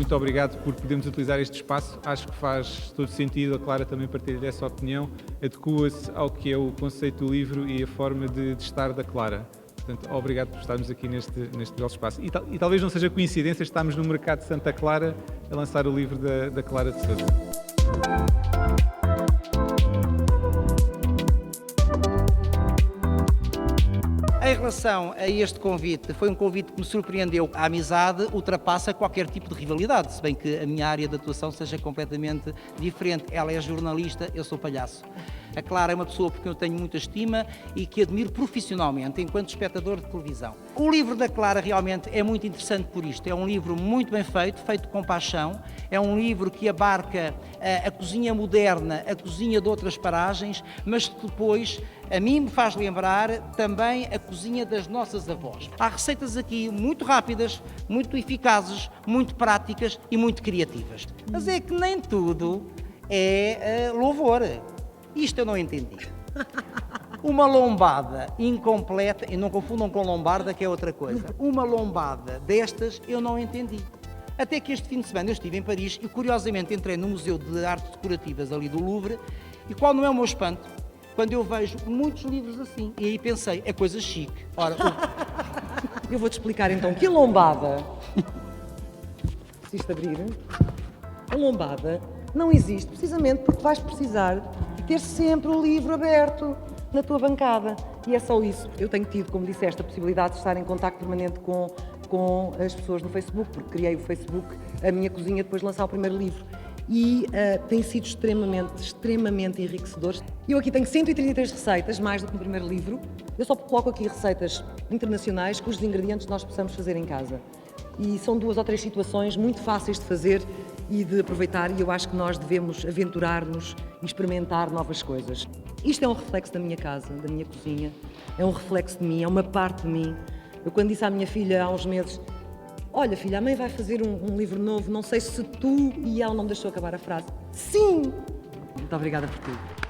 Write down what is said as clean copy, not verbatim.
muito obrigado por podermos utilizar este espaço. Acho que faz todo sentido a Clara também partilhar essa opinião. Adequa-se ao que é o conceito do livro e a forma de estar da Clara. Portanto, obrigado por estarmos aqui neste belo espaço. E talvez não seja coincidência, estamos no mercado de Santa Clara a lançar o livro da Clara de Sousa. Em relação a este convite, foi um convite que me surpreendeu. A amizade ultrapassa qualquer tipo de rivalidade, se bem que a minha área de atuação seja completamente diferente. Ela é jornalista, eu sou palhaço. A Clara é uma pessoa por quem eu tenho muita estima e que admiro profissionalmente, enquanto espectador de televisão. O livro da Clara realmente é muito interessante por isto. É um livro muito bem feito, feito com paixão. É um livro que abarca a cozinha moderna, a cozinha de outras paragens, mas que depois a mim me faz lembrar também a cozinha das nossas avós. Há receitas aqui muito rápidas, muito eficazes, muito práticas e muito criativas. Mas é que nem tudo é louvor. Isto eu não entendi. Uma lombada incompleta, e não confundam com lombarda, que é outra coisa. Uma lombada destas eu não entendi. Até que este fim de semana eu estive em Paris e curiosamente entrei no Museu de Artes Decorativas ali do Louvre e qual não é o meu espanto? Quando eu vejo muitos livros assim. E aí pensei, é coisa chique. Ora, eu vou-te explicar então que a lombada, se isto abrir, a lombada não existe precisamente porque vais precisar de ter sempre o livro aberto na tua bancada. E é só isso. Eu tenho tido, como disseste, a possibilidade de estar em contacto permanente com as pessoas no Facebook, porque criei o Facebook, a minha cozinha, depois de lançar o primeiro livro. E tem sido extremamente enriquecedor. Eu aqui tenho 133 receitas, mais do que no primeiro livro. Eu só coloco aqui receitas internacionais cujos ingredientes nós possamos fazer em casa. E são 2 ou 3 situações muito fáceis de fazer e de aproveitar, e eu acho que nós devemos aventurar-nos e experimentar novas coisas. Isto é um reflexo da minha casa, da minha cozinha, é um reflexo de mim, é uma parte de mim. Eu quando disse à minha filha há uns meses, olha filha, a mãe vai fazer um livro novo, não sei se tu, e ela não me deixou acabar a frase. Sim! Muito obrigada por tudo.